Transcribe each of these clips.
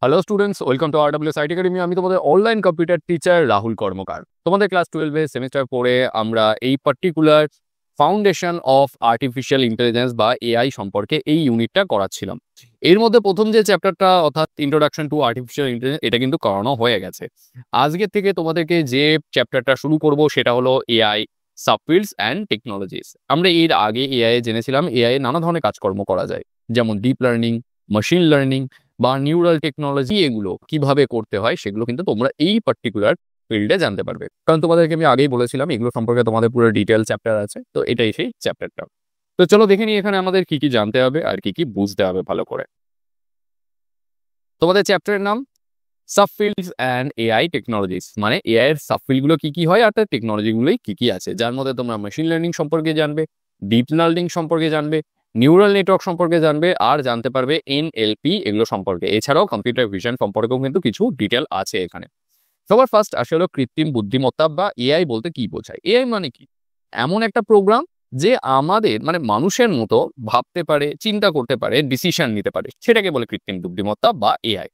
Hello students, welcome to RWS IT academy. আমি তোমাদের online computer teacher Rahul কর্মকার। তোমাদের class 12 semester 4 আমরা এই particular foundation of artificial intelligence বা এআই সম্পর্কে এই ইউনিটটা করাচ্ছিলাম। এর মধ্যে প্রথম যে চ্যাপ্টারটা অর্থাৎ ইন্ট্রোডাকশন টু আর্টিফিশিয়াল ইন্টেলিজেন্স, এটা কিন্তু করানো হয়ে গেছে। আজকের থেকে তোমাদেরকে যে চ্যাপ্টারটা শুরু করব সেটা হলো এআই সাবফিল্ডস অ্যান্ড টেকনোলজিস। আমরা এর আগে এআই জেনেছিলাম এআই নানা ধরনের কাজকর্ম করা যায়, যেমন ডিপ লার্নিং, মেশিন লার্নিং বা নিউরাল টেকনোলজি। এগুলো কিভাবে করতে হয় সেগুলো কিন্তু তোমরা এই পার্টিকুলার ফিল্ডে জানতে পারবে, কারণ তোমাদেরকে আমি আগেই বলেছিলাম এগুলো সম্পর্কে তোমাদের পুরো ডিটেল চ্যাপ্টার আছে। তো এটাই সেই চ্যাপ্টারটা। তো চলো দেখে নিই এখানে আমাদের কি কি জানতে হবে আর কি কি বুঝতে হবে ভালো করে। তোমাদের চ্যাপ্টারের নাম সাবফিল্ডস অ্যান্ড এআই টেকনোলজিস, মানে এআই এর সাবফিল্ড গুলো কি কি হয় আর তার টেকনোলজি গুলোই কি কি আছে, যার মধ্যে তোমরা মেশিন লার্নিং সম্পর্কে জানবে, ডিপ লার্নিং সম্পর্কে জানবে, নিউরাল নেটওয়ার্ক সম্পর্কে জানবে, আর জানতে পারবে এনএলপি এগুলো সম্পর্কে। এছাড়াও কম্পিউটার ভিশন সম্পর্কেও কিন্তু কিছু ডিটেল আছে এখানে। সবার ফার্স্ট আসে হলো কৃত্রিম বুদ্ধিমত্তা বা এআই বলতে কি বোঝায়। এআই মানে কি? এমন একটা প্রোগ্রাম যে আমাদের মানে মানুষের মতো ভাবতে পারে, চিন্তা করতে পারে, ডিসিশন নিতে পারে, সেটাকে বলে কৃত্রিম বুদ্ধিমত্তা বা এআই।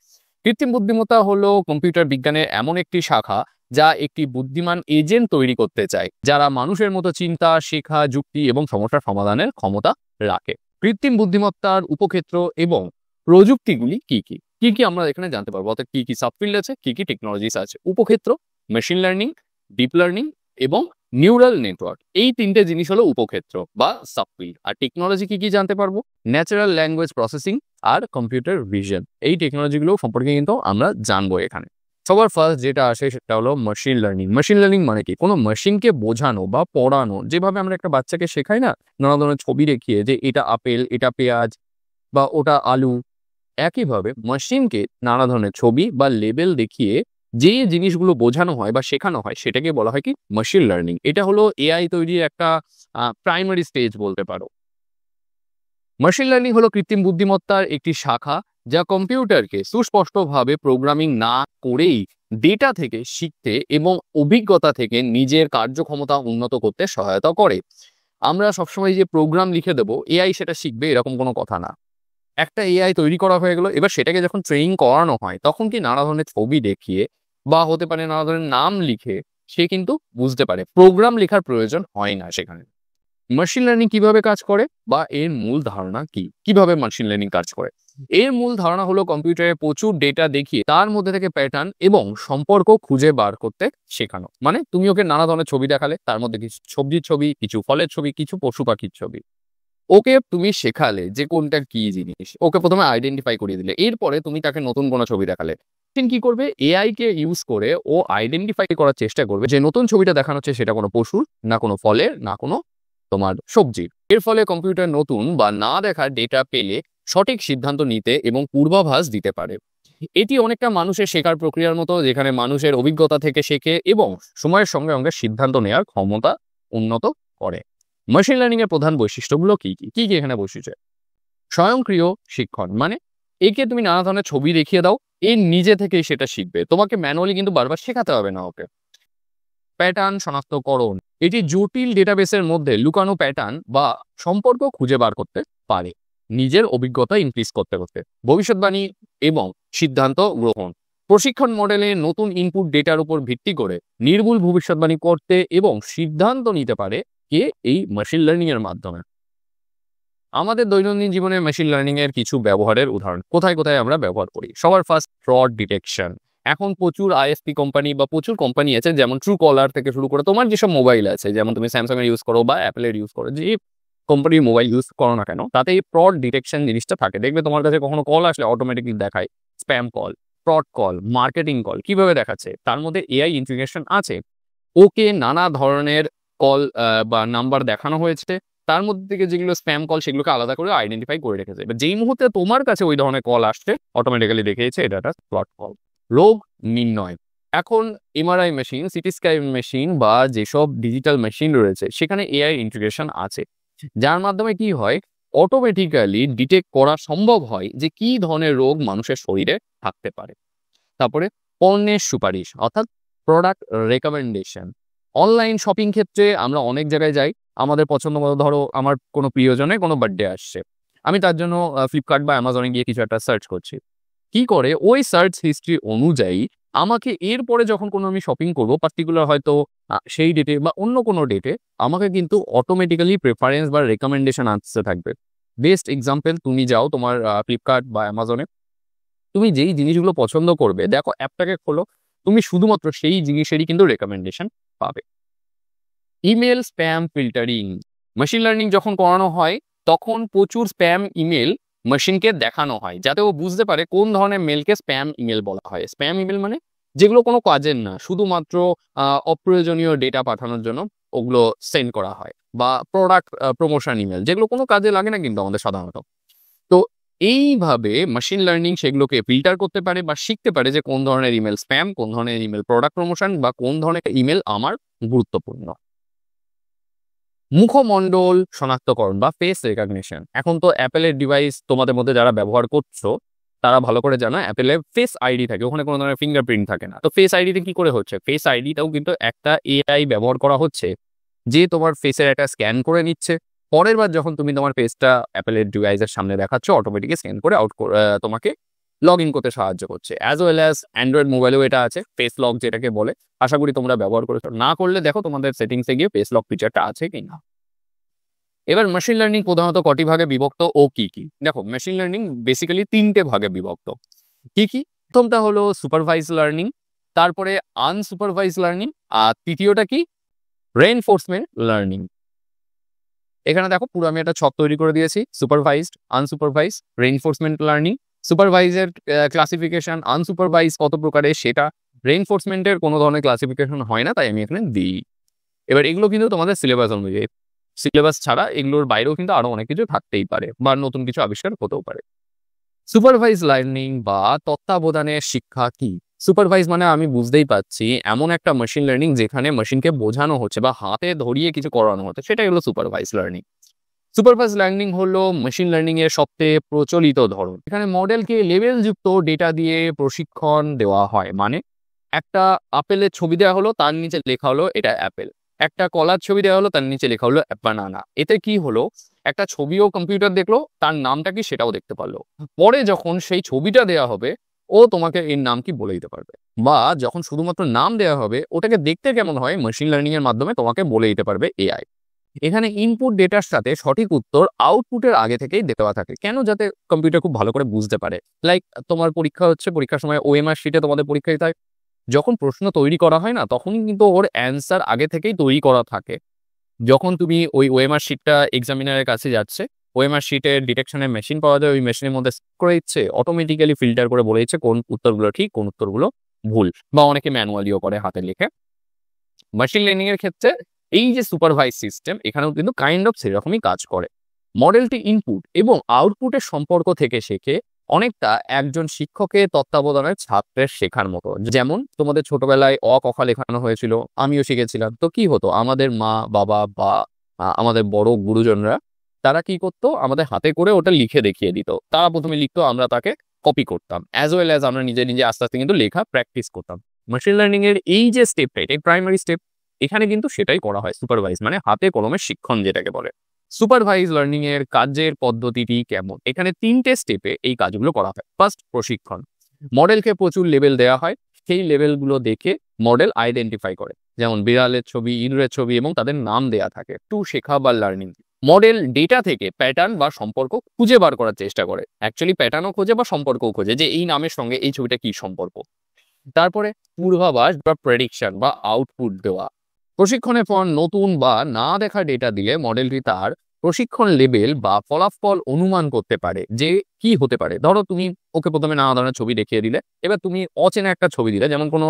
কৃত্রিম বুদ্ধিমত্তা হলো কম্পিউটার বিজ্ঞানের এমন একটি শাখা যা একটি বুদ্ধিমান এজেন্ট তৈরি করতে চায় যারা মানুষের মতো চিন্তা, শেখা, যুক্তি এবং সমস্যা সমাধানের ক্ষমতা রাখে। কৃত্রিম বুদ্ধিমত্তার উপক্ষেত্র এবং প্রযুক্তিগুলি কি কি কি কি আমরা এখানে জানতে পারবো, অর্থাৎ কি কি সাবফিল্ড আছে, কি কি টেকনোলজিস আছে। উপক্ষেত্র মেশিন লার্নিং, ডিপ লার্নিং এবং নিউরাল নেটওয়ার্ক, এই তিনটে জিনিস হলো উপক্ষেত্র বা সাবফিল্ড। আর টেকনোলজি কি কি জানতে পারবো? ন্যাচারাল ল্যাঙ্গুয়েজ প্রসেসিং আর কম্পিউটার ভিশন, এই টেকনোলজিগুলো সম্পর্কে কিন্তু আমরা জানবো এখানে। সবার ফার্স্ট যেটা আসে সেটা হলো মেশিন লার্নিং। মেশিন লার্নিং মানে কি? কোনো মেশিনকে বোঝানো বা পড়ানো, যেভাবে আমরা একটা বাচ্চাকে শেখাই না নানা ধরনের ছবি দেখিয়ে যে এটা আপেল, এটা পেঁয়াজ বা ওটা আলু, একইভাবে মেশিনকে নানা ধরনের ছবি বা লেবেল দেখিয়ে যে জিনিসগুলো বোঝানো হয় বা শেখানো হয় সেটাকে বলা হয় কি? Machine learning. এটা হলো এআই তৈরির একটা প্রাইমারি স্টেজ বলতে পারো। মেশিন লার্নিং হলো কৃত্রিম বুদ্ধিমত্তার একটি শাখা যা কম্পিউটারকে সুস্পষ্টভাবে প্রোগ্রামিং না করেই ডেটা থেকে শিখতে এবং অভিজ্ঞতা থেকে নিজের কার্যক্ষমতা উন্নত করতে সহায়তা করে। আমরা সবসময় যে প্রোগ্রাম লিখে দেবো এআই সেটা শিখবে এরকম কোনো কথা না। একটা এআই তৈরি করা হয়ে গেল, এবার সেটাকে যখন ট্রেনিং করানো হয় তখন কি নানা ধরনের ছবি দেখিয়ে বা হতে পারে নানা ধরনের নাম লিখে সে কিন্তু বুঝতে পারে। প্রোগ্রাম লেখার প্রয়োজন হয় না সেখানে। মেশিন লার্নিং কিভাবে কাজ করে বা এর মূল ধারণা কি? কিভাবে মেশিন লার্নিং কাজ করে? এর মূল ধারণা হলো কম্পিউটারে প্রচুর ডেটা দেখিয়ে তার মধ্যে থেকে প্যাটার্ন এবং সম্পর্ক খুঁজে বার করতে শেখানো। মানে তুমি ওকে নানা ধরনের ছবি দেখালে, তার মধ্যে কিছু সবজির ছবি, কিছু ফলের ছবি, কিছু পশু পাখির ছবি। ওকে তুমি শেখালে যে কোনটা কি জিনিস, ওকে প্রথমে আইডেন্টিফাই করিয়ে দিলে, এরপরে তুমি তাকে নতুন কোনো ছবি দেখালে, কি করবে? এআই কে ইউজ করে ও আইডেন্টিফাই করার চেষ্টা করবে যে নতুন ছবিটা দেখানো হচ্ছে সেটা কোনো পশুর, না কোনো ফলের, না কোনো তোমার সবজির। এর ফলে কম্পিউটার নতুন বা না দেখা ডেটা পেলে সঠিক সিদ্ধান্ত নিতে এবং পূর্বাভাস দিতে পারে। এটি অনেকটা মানুষের শেখার প্রক্রিয়ার মতো, যেখানে মানুষের অভিজ্ঞতা থেকে শেখে এবং সময়ের সঙ্গে সঙ্গে সিদ্ধান্ত নেওয়ার ক্ষমতা উন্নত করে। মেশিন লার্নিং এর প্রধান বৈশিষ্ট্যগুলো কি কি কি কি এখানে বৈশিষ্ট্য? স্বয়ংক্রিয় শিক্ষণ, মানে একে তুমি নানা ধরনের ছবি দেখিয়ে দাও, এ নিজে থেকেই সেটা শিখবে, তোমাকে ম্যানুয়ালি কিন্তু বারবার শেখাতে হবে না ওকে। প্যাটার্ন শনাক্তকরণ, এটি জটিল ডেটাবেসের মধ্যে লুকানো প্যাটার্ন বা সম্পর্ক খুঁজে বার করতে পারে নিজের অভিজ্ঞতা ইনক্রিজ করতে করতে। ভবিষ্যৎবাণী এবং সিদ্ধান্ত গ্রহণ, প্রশিক্ষণ মডেলে নতুন ইনপুট ডেটার উপর ভিত্তি করে নির্ভুল ভবিষ্যৎবাণী করতে এবং সিদ্ধান্ত নিতে পারে কে? এই মেশিন লার্নিং এর মাধ্যমে। আমাদের দৈনন্দিন জীবনে মেশিন লার্নিং এর কিছু ব্যবহারের উদাহরণ কোথায় কোথায় আমরা ব্যবহার করি। সবার ফার্স্ট, ফ্রড ডিটেকশন। এখন প্রচুর আইএসপি কোম্পানি বা প্রচুর কোম্পানি আছে, যেমন ট্রু কলার থেকে শুরু করে তোমার যেসব মোবাইল আছে, যেমন তুমি স্যামসাং এর ইউজ করো বা অ্যাপেলের ইউজ করো, যে কোম্পানির মোবাইল ইউজ করো না কেন, তাতে এই ফ্রড ডিটেকশন জিনিসটা থাকে। দেখবে তোমার কাছে কখনো কল আসলে অটোমেটিকলি দেখায় spam call, fraud call, marketing call. কিভাবে দেখাচ্ছে? তার মধ্যে এআই ইন্টিগ্রেশন আছে। ওকে নানা ধরনের কল বা নাম্বার দেখানো হয়েছে, তার মধ্যে থেকে যেগুলো স্প্যাম কল সেগুলোকে আলাদা করে আইডেন্টিফাই করে রেখেছে। এবার যেই মুহূর্তে তোমার কাছে ওই ধরনের কল আসছে অটোমেটিক্যালি দেখিয়েছে এটা একটা ফ্রড কল। রোগ নির্ণয়, এখন MRI machine, CT scan machine বা যেসব ডিজিটাল মেশিন রয়েছে সেখানে এআই ইন্টিগ্রেশন আছে, যার মাধ্যমে কি হয় অটোমেটিক্যালি ডিটেক্ট করা সম্ভব হয় যে কি ধরনের রোগ মানুষের শরীরে থাকতে পারে। তারপরে পণ্যের সুপারিশ অর্থাৎ প্রোডাক্ট রেকমেন্ডেশন। অনলাইন শপিং ক্ষেত্রে আমরা অনেক জায়গায় যাই, আমাদের পছন্দ মতো, ধরো আমার কোনো প্রিয়জনের কোনো বার্থডে আসছে, আমি তার জন্য ফ্লিপকার্ট বা অ্যামাজনে গিয়ে কিছু একটা সার্চ করছি। কি করে ওই সার্চ হিস্ট্রি অনুযায়ী আমাকে এরপরে যখন কোনো আমি শপিং করবো পার্টিকুলার হয়তো সেই ডেটে বা অন্য কোনো ডেটে আমাকে কিন্তু অটোমেটিক্যালি প্রেফারেন্স বা রেকমেন্ডেশন আসতে থাকবে। বেস্ট এক্সাম্পল, তুমি যাও তোমার ফ্লিপকার্ট বা অ্যামাজনে, তুমি যেই জিনিসগুলো পছন্দ করবে দেখো অ্যাপটাকে খোলো, তুমি শুধুমাত্র সেই জিনিসেরই কিন্তু রেকমেন্ডেশন পাবে। Email spam filtering, machine learning যখন করানো হয় তখন প্রচুর স্প্যাম ইমেল মেশিনকে দেখানো হয় যাতে ও বুঝতে পারে কোন ধরনের মেলকে স্প্যাম ইমেল বলা হয়। স্প্যাম ইমেল মানে যেগুলো কোনো কাজের না, শুধুমাত্র অপ্রয়োজনীয় ডেটা পাঠানোর জন্য ওগুলো সেন্ড করা হয়, বা প্রোডাক্ট প্রমোশন ইমেল যেগুলো কোনো কাজে লাগে না কিন্তু আমাদের সাধারণত। তো এইভাবে মেশিন লার্নিং সেগুলোকে ফিল্টার করতে পারে বা শিখতে পারে যে কোন ধরনের ইমেল স্প্যাম, কোন ধরনের ইমেল প্রোডাক্ট প্রমোশন, বা কোন ধরনের ইমেল আমার গুরুত্বপূর্ণ। মুখমণ্ডল শনাক্তকরণ বা ফেস রেকগনিশন, এখন তো অ্যাপেলের ডিভাইস তোমাদের মধ্যে যারা ব্যবহার করছো তারা ভালো করে জানো অ্যাপেলের ফেস আইডি থাকে, ওখানে কোনো ধরনের ফিঙ্গারপ্রিন্ট থাকে না। তো ফেস আইডিতে কি করে হচ্ছে, ফেস আইডিটাও কিন্তু একটা এআই ব্যবহার করা হচ্ছে যে তোমার ফেসের একটা স্ক্যান করে নিচ্ছে, পরের বার যখন তুমি তোমার ফেসটা অ্যাপেলের ডিভাইসের সামনে দেখাচ্ছ অটোমেটিক স্ক্যান করে তোমাকে লগ ইন করতে সাহায্য করছে। অ্যাজ ওয়েল অ্যাজ অ্যান্ড্রয়েড মোবাইলেও এটা আছে, ফেস লক যেটাকে বলে। আশা করি তোমরা ব্যবহার করেছো, না করলে দেখো তোমাদের সেটিংসে গিয়ে ফেস লক ফিচারটা আছে কিনা। এবার মেশিন লার্নিং প্রধানত কটি ভাগে বিভক্ত ও কি কি? দেখো মেশিন লার্নিং বেসিক্যালি 3টে ভাগে বিভক্ত। কি কি? প্রথমটা হলো সুপারভাইজ লার্নিং, তারপরে আনসুপারভাইজ লার্নিং, আর তৃতীয়টা কি, রেইনফোর্সমেন্ট লার্নিং। এখানে দেখো পুরো আমি একটা ছক তৈরি করে দিয়েছি, সুপারভাইজড, আনসুপারভাইজ, রেইনফোর্সমেন্ট লার্নিং। সুপারভাইজের ক্লাসিফিকেশন, আনসুপারভাইজ কত প্রকারের সেটা, রেইনফোর্সমেন্টের কোনো ধরনের ক্লাসিফিকেশন হয় না তাই আমি এখানে দিই। এবার এগুলো কিন্তু তোমাদের সিলেবাস অনুযায়ী, সিলেবাস ছাড়া এগুলোর বাইরেও কিন্তু আরো অনেক কিছু থাকতেই পারে বা নতুন কিছু আবিষ্কার হতেও পারে। সুপারভাইজ লার্নিং বা তত্ত্বাবধানের শিক্ষা কি? সুপারভাইজ মানে আমি বুঝতেই পাচ্ছি এমন একটা মেশিন লার্নিং যেখানে মেশিনকে বোঝানো হচ্ছে বা হাতে ধরিয়ে কিছু করানো হচ্ছে, সেটাই হলো সুপারভাইজ লার্নিং। সুপারভাইজ লার্নিং হলো মেশিন লার্নিং এর সবচেয়ে প্রচলিত ধরন। এখানে মডেলকে লেভেলযুক্ত ডেটা দিয়ে প্রশিক্ষণ দেওয়া হয়। মানে একটা আপেলের ছবি দেওয়া হলো, তার নিচে লেখা হলো এটা অ্যাপেল। একটা কলার ছবি দেওয়া হলো, তার নিচে লেখা হলো বানানা। এতে কি হলো, একটা ছবিও কম্পিউটার দেখলো, তার নামটা কি সেটাও দেখতে পারলো। পরে যখন সেই ছবিটা দেওয়া হবে ও তোমাকে এর নাম কি বলে দিতে পারবে, বা যখন শুধুমাত্র নাম দেওয়া হবে ওটাকে দেখতে কেমন হয় মেশিন লার্নিং এর মাধ্যমে তোমাকে বলে দিতে পারবে এআই। এখানে ইনপুট ডেটার সাথে সঠিক উত্তর আউটপুটের আগে থেকেই দেওয়া থাকে, কেন? যাতে কম্পিউটার খুব ভালো করে বুঝতে পারে। লাইক তোমার পরীক্ষা হচ্ছে, পরীক্ষার সময় ওএমআর শিটে তোমাদের পরীক্ষা দিতে হয়, যখন প্রশ্ন তৈরি করা হয় না তখনই কিন্তু ওর অ্যান্সার আগে থেকেই তৈরি করা থাকে। যখন তুমি ওই ওএমআর শিটটা এক্সামিনারের কাছে যাচ্ছে, ওএমআর শিটের ডিটেকশনের মেশিন পাওয়া যায়, ওই মেশিনের মধ্যে করে দিচ্ছে, অটোমেটিক্যালি ফিল্টার করে বলে দিচ্ছে কোন উত্তরগুলো ঠিক, কোন উত্তরগুলো ভুল, বা অনেকে ম্যানুয়ালিও করে হাতে লিখে। মেশিন লার্নিং এর ক্ষেত্রে এই যে সুপারভাইজ সিস্টেম, এখানেও কিন্তু কাইন্ড অফ সেরকমই কাজ করে। মডেলটি ইনপুট এবং আউটপুটের সম্পর্ক থেকে শেখে, অনেকটা একজন শিক্ষকের তত্ত্বাবধানের ছাত্রের শেখার মতো। যেমন তোমাদের ছোটবেলায় অ ক খ লেখানো হয়েছিল, আমিও শিখেছিলাম। তো কি হতো, আমাদের মা বাবা বা আমাদের বড় গুরুজনরা তারা কি করতো, আমাদের হাতে করে ওটা লিখে দেখিয়ে দিত। তারা প্রথমে লিখতো, আমরা তাকে কপি করতাম, অ্যাজ ওয়েল অ্যাজ আমরা নিজে নিজে আস্তে আস্তে কিন্তু লেখা প্র্যাকটিস করতাম। মেশিন লার্নিং এর এই যে স্টেপটা, এটাই প্রাইমারি স্টেপ। এখানে কিন্তু সেটাই করা হয়, সুপারভাইজ মানে হাতে কলমে শিক্ষণ যেটাকে বলে। সুপারভাইজ লার্নিং এর কাজের পদ্ধতিটি কেমন? এখানে 3টে স্টেপে এই কাজগুলো করা হয়। ফার্স্ট, প্রশিক্ষণ। মডেলকে প্রচুর লেভেল দেওয়া হয়, সেই লেভেলগুলো দেখে মডেল আইডেন্টিফাই করে, যেমন বিড়ালের ছবি, ইঁদুরের ছবি, এবং তাদের নাম দেয়া থাকে। টু, শেখা বা লার্নিং। মডেল ডেটা থেকে প্যাটার্ন বা সম্পর্ক খুঁজে বার করার চেষ্টা করে, অ্যাকচুয়ালি প্যাটার্নও খোঁজে বা সম্পর্কও খোঁজে, যে এই নামের সঙ্গে এই ছবিটা কি সম্পর্ক। তারপরে পূর্বাভাস বা প্রেডিকশন বা আউটপুট দেওয়া। প্রশিক্ষণের পর নতুন বা না দেখা ডেটা দিলে মডেলটি তার প্রশিক্ষণ লেভেল বা ফলাফল অনুমান করতে পারে যে কি হতে পারে। ধরো তুমি ওকে প্রথমে নানা ধরনের ছবি দেখিয়ে দিলে, এবার তুমি অচেনা একটা ছবি দিলে, যেমন কোনো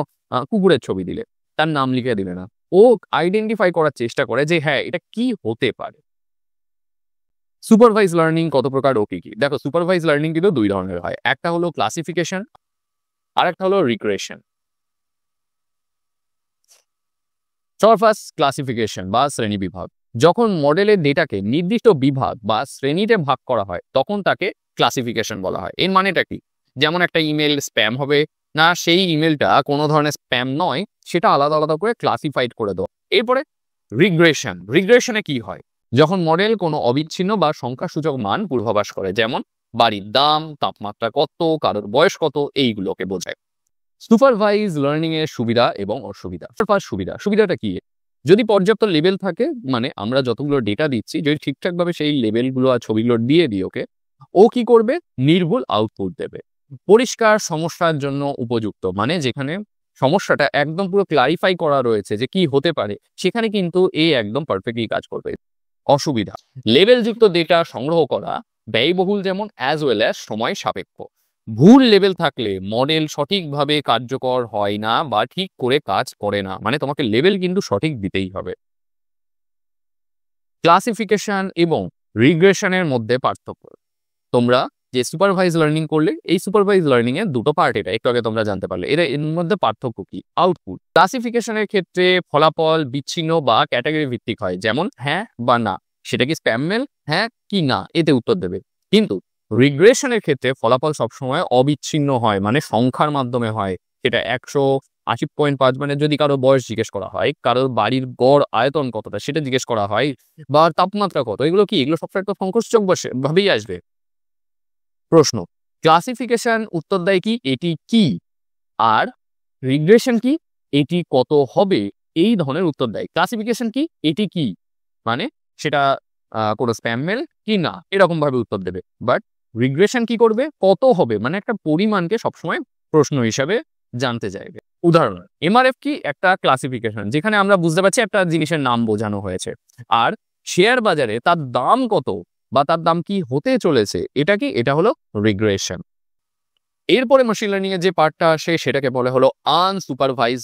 কুকুরের ছবি দিলে, তার নাম লিখে দিলে না, ও আইডেন্টিফাই করার চেষ্টা করে যে হ্যাঁ এটা কি হতে পারে। সুপারভাইজ লার্নিং কত প্রকার ও কি কি? দেখো সুপারভাইজ লার্নিং কিন্তু 2 ধরনের হয়, একটা হলো ক্লাসিফিকেশন আর একটা হলো রিগ্রেশন। সবার ফার্স্ট, ক্লাসিফিকেশন বা শ্রেণী বিভাগ। যখন মডেলের ডেটাকে নির্দিষ্ট বিভাগ বা শ্রেণীতে ভাগ করা হয় তখন তাকে ক্লাসিফিকেশন বলা হয়। এর মানেটা কি? যেমন একটা ইমেল স্প্যাম হবে না, সেই ইমেলটা কোনো ধরনের স্প্যাম নয়, সেটা আলাদা আলাদা করে ক্লাসিফাইড করে দেওয়া। এরপরে রিগ্রেশনে কি হয়? যখন মডেল কোনো অবিচ্ছিন্ন বা সংখ্যাসূচক মান পূর্বাভাস করে, যেমন বাড়ির দাম, তাপমাত্রা কত, কারোর বয়স কত, এইগুলোকে বোঝায়। সুপারভাইজ লার্নিং এর সুবিধা এবং অসুবিধা। ফার্স্ট সুবিধাটা কি? যদি পর্যাপ্ত লেভেল থাকে, মানে আমরা যতগুলো ডেটা দিচ্ছি যদি ঠিকঠাকভাবে সেই লেভেলগুলো আর ছবিগুলো দিয়ে দিই ওকে, ও কি করবে? নির্ভুল আউটপুট দেবে। পরিষ্কার, সমস্যার জন্য উপযুক্ত, মানে যেখানে সমস্যাটা একদম পুরো ক্লারিফাই করা রয়েছে যে কি হতে পারে, সেখানে কিন্তু এই একদম পারফেক্টলি কাজ করবে। অসুবিধা, লেভেলযুক্ত ডেটা সংগ্রহ করা ব্যয়বহুল যেমন অ্যাজ ওয়েল অ্যাজ সময় সাপেক্ষ। ভুল লেভেল থাকলে মডেল সঠিকভাবে কার্যকর হয় না বা ঠিক করে কাজ করে না, মানে তোমাকে লেভেল কিন্তু সঠিক দিতেই হবে। ক্লাসিফিকেশন এবং রিগ্রেশনের মধ্যে পার্থক্য। তোমরা যে সুপারভাইজ লার্নিং করলে, এই সুপারভাইজ লার্নিং এর দুটো পার্ট, এটা একটু আগে তোমরা জানতে পারলে। এর মধ্যে পার্থক্য কি? আউটপুট। ক্লাসিফিকেশনের ক্ষেত্রে ফলাফল বিচ্ছিন্ন বা ক্যাটাগরি ভিত্তিক হয়, যেমন হ্যাঁ বা না, সেটা কি স্প্যাম মেল, হ্যাঁ কি না, এতে উত্তর দেবে। কিন্তু রিগ্রেশনের ক্ষেত্রে ফলাফল সবসময় অবিচ্ছিন্ন হয়, মানে সংখ্যার মাধ্যমে হয়। সেটা 180.5, মানে যদি কারো বয়স জিজ্ঞেস করা হয়, কারোর বাড়ির গড় আয়তন কতটা সেটা জিজ্ঞেস করা হয়, বা তাপমাত্রা কত, এগুলো কি? এগুলো সবসময় একটা সংকোচক ভাবেই আসবে। প্রশ্ন, ক্লাসিফিকেশন উত্তর দেয় কি এটি কি, আর রিগ্রেশন কি এটি কত হবে, এই ধরনের উত্তর দেয়। ক্লাসিফিকেশন কি এটি কি, মানে সেটা কোনো স্প্যাম মেল কি না, এরকম ভাবে উত্তর দেবে। বাট রিগ্রেশন কি করবে? কত হবে, মানে একটা পরিমাণকে সবসময় প্রশ্ন হিসাবে জানতে চাইবে। উদাহরণ, এমআরএফ কি? একটা ক্লাসিফিকেশন যেখানে আমরা বুঝতে পারছি একটা জিনিসের নাম বোঝানো হয়েছে। আর শেয়ার বাজারে তার দাম কত বা তার দাম কি হতে চলেছে, এটা কি? এটা হলো রিগ্রেশন। এরপরে মেশিন লার্নিং এর যে পার্টটা আসে সেটাকে বলে হলো আনসুপারভাইজ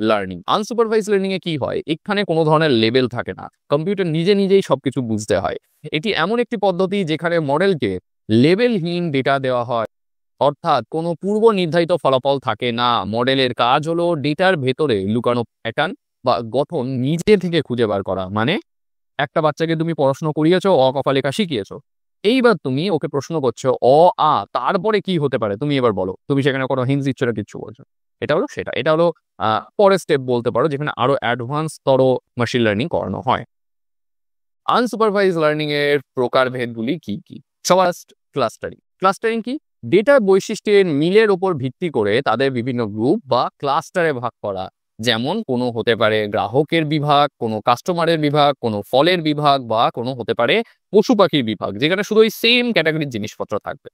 লার্নিং। আনসুপারভাইজ লার্নিং এ কি হয়? এখানে কোনো ধরনের লেভেল থাকে না, কম্পিউটার নিজে নিজেই সবকিছু বুঝতে হয়। এটি এমন একটি পদ্ধতি যেখানে মডেলকে লেভেলহীন ডেটা দেওয়া হয়, অর্থাৎ কোনো পূর্ব নির্ধারিত ফলাফল থাকে না। মডেলের কাজ হলো ডেটার ভেতরে লুকানো প্যাটার্ন বা গঠন নিজে থেকে খুঁজে বার করা। মানে একটা বাচ্চাকে তুমি পড়াশোনা করিয়েছো, অ ক খ লেখা শিখিয়েছো, এইবার তুমি ওকে প্রশ্ন করছো অ আ তারপরে কি হতে পারে, তুমি এবার বলো। তুমি সেখানে কোনো হিন্স দিচ্ছ না, কিচ্ছু বলছো। এটা হলো সেটা, এটা হলো পরের স্টেপ বলতে পারো, যেখানে আরো অ্যাডভান্স তর মেশিন লার্নিং করানো হয়। আনসুপারভাইজ লার্নিং এর প্রকারভেদগুলি কি কি? সবার ক্লাস্টারিং। ক্লাস্টারিং কি? ডেটা বৈশিষ্ট্যের মিলের উপর ভিত্তি করে তাদের বিভিন্ন গ্রুপ বা ক্লাস্টারে ভাগ করা। যেমন কোনো হতে পারে গ্রাহকের বিভাগ, কোনো কাস্টমারের বিভাগ, কোনো ফলের বিভাগ, বা কোনো হতে পারে পশু পাখির বিভাগ, যেখানে শুধু ওই সেম ক্যাটাগরির জিনিসপত্র থাকবে।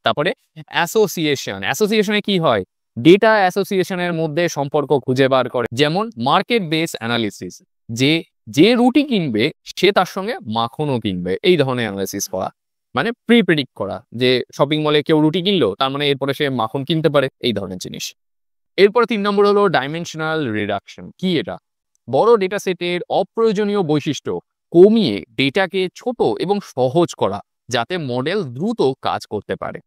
তারপরে অ্যাসোসিয়েশন। অ্যাসোসিয়েশনে কি হয়? ডেটা অ্যাসোসিয়েশনের মধ্যে সম্পর্ক খুঁজে বার করে, যেমন মার্কেট বেস অ্যানালিসিস, যে যে রুটি কিনবে সে তার সঙ্গে মাখনও কিনবে, এই ধরনের অ্যানালিসিস করা। মানে প্রিডিক্ট করা যে শপিং মলে কেউ রুটি কিনলো, তার মানে এরপরে সে মাখন কিনতে পারে, এই ধরনের জিনিস। এরপরে 3 নম্বর হলো ডাইমেনশনাল রিডাকশন। কি এটা? বড় ডেটা সেটের অপ্রয়োজনীয় বৈশিষ্ট্য কমিয়ে ডেটাকে ছোট এবং সহজ করা, যাতে মডেল দ্রুত কাজ করতে পারে।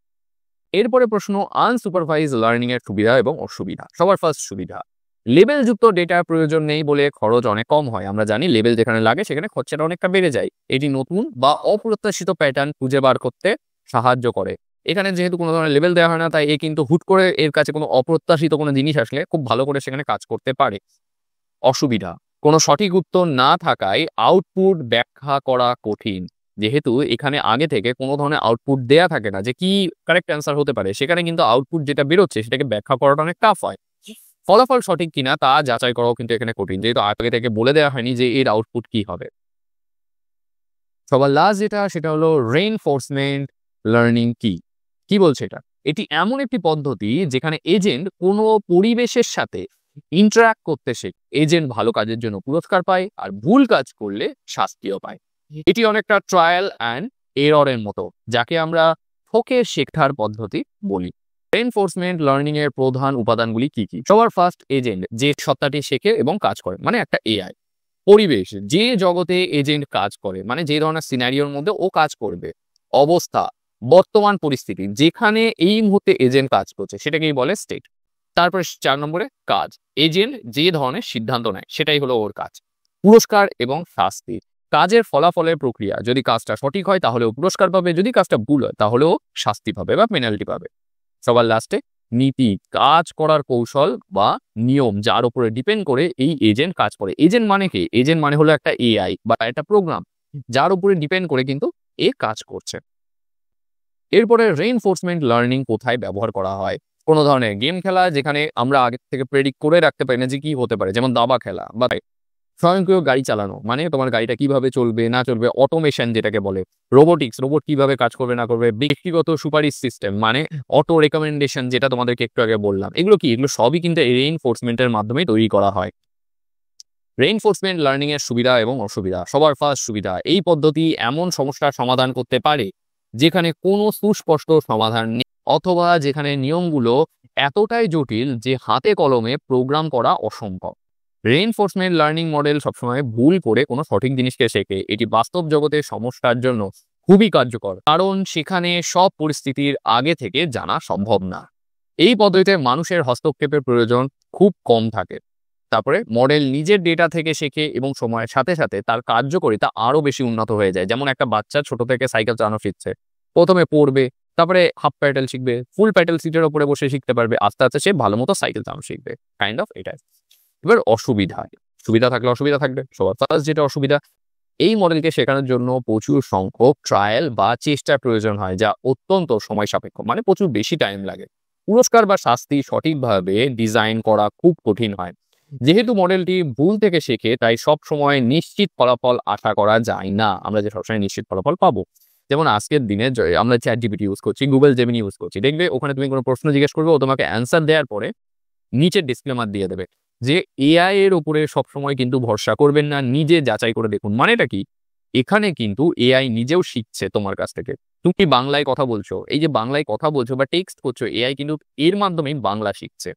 এরপরে প্রশ্ন, আনসুপারভাইজ লার্নিং এর সুবিধা এবং অসুবিধা। সবার ফার্স্ট সুবিধা, লেবেলযুক্ত ডেটার প্রয়োজন নেই বলে খরচ অনেক কম হয়। আমরা জানি লেবেল যেখানে লাগে সেখানে খরচাটা অনেকটা বেড়ে যায়। এটি নতুন বা অপ্রত্যাশিত প্যাটার্ন খুঁজে বার করতে সাহায্য করে। এখানে যেহেতু কোনো ধরনের লেবেল দেওয়া হয় না, তাই এ কিন্তু হুট করে এর কাছে কোনো অপ্রত্যাশিত কোনো জিনিস আসলে খুব ভালো করে সেখানে কাজ করতে পারে। অসুবিধা, কোনো সঠিক উত্তর না থাকায় আউটপুট ব্যাখ্যা করা কঠিন। যেহেতু এখানে আগে থেকে কোনো ধরনের আউটপুট দেয়া থাকে না যে কি কারেক্ট অ্যান্সার হতে পারে, সেখানে কিন্তু আউটপুট যেটা বেরোচ্ছে সেটাকে ব্যাখ্যা করাটা অনেক টাফ হয়। ফলাফল সঠিক কিনা তা যাচাই করাও কিন্তু এখানে কঠিন, যেহেতু আগে থেকে বলে দেওয়া হয়নি যে এর আউটপুট কি হবে। সবার লাস্ট যেটা, সেটা হলো রেইনফোর্সমেন্ট লার্নিং। কি কি বলছে এটা? এটি এমন একটি পদ্ধতি যেখানে এজেন্ট কোনো পরিবেশের সাথে ইন্টারাক্ট করতে শেখে। এজেন্ট ভালো কাজের জন্য পুরস্কার পায়, আর ভুল কাজ করলে শাস্তিও পায়। এটি অনেকটা ট্রায়াল অ্যান্ড এররের মতো, যাকে আমরা ঠকে শেখার পদ্ধতি বলি। রেইনফোর্সমেন্ট লার্নিং এর প্রধান উপাদানগুলি কি কি? সবার ফার্স্ট, এজেন্ট যে সত্তাটি শেখে এবং কাজ করে, মানে একটা এআই। পরিবেশ, যে জগতে এজেন্ট কাজ করে, মানে যে ধরনের সিনারিওর মধ্যে ও কাজ করবে। অবস্থা, বর্তমান পরিস্থিতি যেখানে এই মুহূর্তে এজেন্ট কাজ করছে সেটাকেই বলে স্টেট। তারপরে 4 নম্বরে কাজ, এজেন্ট যে ধরনের সিদ্ধান্ত নেয় সেটাই হলো ওর কাজ। পুরস্কার এবং শাস্তি, কাজের ফলাফলের প্রক্রিয়া, যদি কাজটা সঠিক হয় তাহলেও পুরস্কার পাবে, যদি কাজটা ভুল হয় তাহলেও শাস্তি পাবে বা পেনাল্টি পাবে। সবার লাস্টে নীতি, কাজ করার কৌশল বা নিয়ম যার উপরে ডিপেন্ড করে এই এজেন্ট কাজ করে। এজেন্ট মানে কি? এজেন্ট মানে হলো একটা এআই বা একটা প্রোগ্রাম যার উপরে ডিপেন্ড করে কিন্তু এ কাজ করছে। এরপরে রেইনফোর্সমেন্ট লার্নিং কোথায় ব্যবহার করা হয়? কোনো ধরনের গেম খেলা যেখানে আমরা আগে থেকে প্রেডিক্ট করে রাখতে পারি না যে কি হতে পারে, যেমন দাবা খেলা বা স্বয়ংক্রিয় গাড়ি চালানো, মানে তোমার গাড়িটা কিভাবে চলবে না চলবে, অটোমেশন যেটাকে বলে, রোবোটিক্স, রোবট কিভাবে কাজ করবে না করবে, ব্যক্তিগত সুপারিশ সিস্টেম মানে অটো রেকমেন্ডেশন যেটা তোমাদেরকে একটু আগে বললাম, এগুলো কি, এগুলো সবই কিন্তু এই রেইনফোর্সমেন্টের মাধ্যমে তৈরি করা হয়। রেইনফোর্সমেন্ট লার্নিং এর সুবিধা এবং অসুবিধা। সবার ফার্স্ট সুবিধা, এই পদ্ধতি এমন সমস্যার সমাধান করতে পারে যেখানে কোনো সুস্পষ্ট সমাধান নেই, অথবা যেখানে নিয়মগুলো এতটাই জটিল যে হাতে কলমে প্রোগ্রাম করা অসম্ভব। রেইনফোর্সমেন্ট লার্নিং মডেল সবসময় ভুল করে কোনো সঠিক জিনিসকে শেখে। এটি বাস্তব জগতের সমস্যার জন্য খুবই কার্যকর, কারণ সেখানে সব পরিস্থিতির আগে থেকে জানা সম্ভব না। এই পদ্ধতিতে মানুষের হস্তক্ষেপের প্রয়োজন খুব কম থাকে। তারপরে মডেল নিজের ডেটা থেকে শেখে এবং সময়ের সাথে সাথে তার কার্যকারিতা আরো বেশি উন্নত হয়ে যায়। যেমন একটা বাচ্চা ছোট থেকে সাইকেল চালানো শিখছে, প্রথমে পড়বে, তারপরে হাফ প্যাডেল শিখবে, ফুল প্যাডেল সিটের উপরে বসে শিখতে পারবে, আস্তে আস্তে সে ভালো মতো সাইকেল চালানো শিখবে, কাইন্ড অফ এটাই। এবার অসুবিধা, সুবিধা থাকলে অসুবিধা থাকবে। সবার ফার্স্ট যেটা অসুবিধা, এই মডেলকে শেখানোর জন্য প্রচুর সংখ্যক ট্রায়াল বা চেষ্টার প্রয়োজন হয়, যা অত্যন্ত সময় সাপেক্ষ, মানে প্রচুর বেশি টাইম লাগে। পুরস্কার বা শাস্তি সঠিকভাবে ডিজাইন করা খুব কঠিন হয়। যেহেতু মডেলটি ভুল থেকে শেখে, তাই সব সময় নিশ্চিত ফলাফল আশা করা যায় না। আমরা যে সবসময় নিশ্চিত ফলাফল পাবো, যেমন আজকের দিনে আমরা চ্যাট জিপিটি ইউজ করছি, গুগল জেমিনি ইউজ করছি, দেখবে ওখানে তুমি কোনো প্রশ্ন জিজ্ঞেস করবে, ও তোমাকে অ্যান্সার দেওয়ার পরে নিচের ডিসক্লেমার দিয়ে দেবে যে এআই এর উপরে সবসময় কিন্তু ভরসা করবেন না, নিজে যাচাই করে দেখুন। মানেটা কি, এখানে কিন্তু এআই নিজেও শিখছে তোমার কাছ থেকে। তুমি বাংলায় কথা বলছো, এই যে বাংলায় কথা বলছো বা টেক্সট করছো, এআই কিন্তু এর মাধ্যমেই বাংলা শিখছে।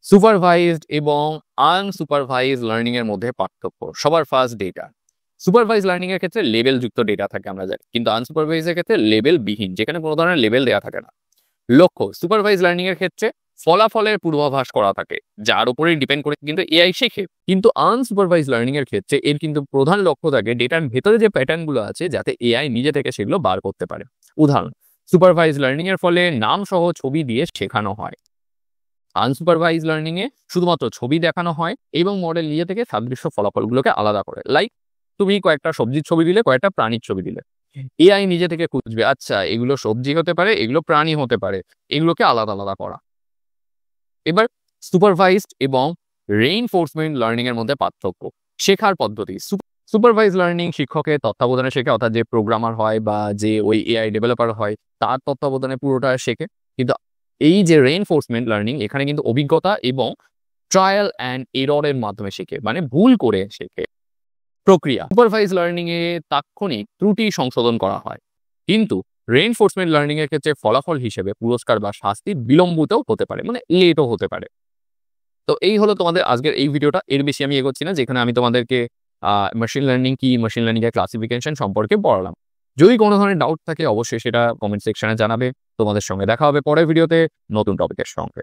সুপারভাইজড এবং আনসুপারভাইজড লার্নিং এর মধ্যে পার্থক্য। সবার ফার্স্ট ডেটা। সুপারভাইজ লার্নিং এর ক্ষেত্রে লেবেল যুক্ত ডেটা থাকে, আমরা জানি, কিন্তু আনসুপারভাইজ এর ক্ষেত্রে লেবেল বিহীন, যেখানে কোনো ধরনের লেবেল দেওয়া থাকে না। লক্ষ্য, সুপারভাইজ লার্নিং এর ক্ষেত্রে ফলাফলের পূর্বাভাস করা থাকে, যার উপরেই ডিপেন্ড করে কিন্তু এআই শেখে। কিন্তু আনসুপারভাইজ লার্নিং এর ক্ষেত্রে এর কিন্তু প্রধান লক্ষ্য থাকে ডেটার ভেতরে যে প্যাটার্ন গুলো আছে, যাতে এআই নিজে থেকে সেগুলো বার করতে পারে। উদাহরণ, সুপারভাইজ লার্নিং এর ফলে নাম সহ ছবি দিয়ে শেখানো হয়। আনসুপারভাইজ লার্নিং এ শুধুমাত্র ছবি দেখানো হয় এবং মডেল নিজে থেকে সাদৃশ্য ফলাফলগুলোকে আলাদা করে। লাইক, তুমি কয়েকটা সবজির ছবি দিলে, কয়েকটা প্রাণীর ছবি দিলে, এআই নিজে থেকে খুঁজবে, আচ্ছা এগুলো সবজি হতে পারে, এগুলো প্রাণী হতে পারে, এগুলোকে আলাদা আলাদা করা। এবার সুপারভাইজড এবং রেইনফোর্সমেন্ট লার্নিং এর মধ্যে পার্থক্য। শেখার পদ্ধতি, সুপারভাইজ লার্নিং শিক্ষকের তত্ত্বাবধানে শেখে, অর্থাৎ যে প্রোগ্রামার হয় বা যে ওই এআই ডেভেলপার হয় তার তত্ত্বাবধানে পুরোটা শেখে। কিন্তু এই যে রেইনফোর্সমেন্ট লার্নিং, এখানে কিন্তু অভিজ্ঞতা এবং ট্রায়াল অ্যান্ড এররের মাধ্যমে শেখে, মানে ভুল করে শেখে। প্রক্রিয়া, সুপারভাইজ লার্নিং এ তাৎক্ষণিক ত্রুটি সংশোধন করা হয়, কিন্তু রেইনফোর্সমেন্ট লার্নিং এর ক্ষেত্রে ফলাফল হিসেবে পুরস্কার বা শাস্তি বিলম্বিতও হতে পারে, মানে লেটও হতে পারে। তো এই হলো তোমাদের আজকের এই ভিডিওটা। এর বেশি আমি এগোচ্ছি না, যেখানে আমি তোমাদেরকে মেশিন লার্নিং কি, মেশিন লার্নিং এর ক্লাসিফিকেশন সম্পর্কে পড়ালাম। যদি কোনো ধরনের ডাউট থাকে অবশ্যই সেটা কমেন্ট সেকশনে জানাবে। তোমাদের সঙ্গে দেখা হবে পরের ভিডিওতে নতুন টপিকের সঙ্গে।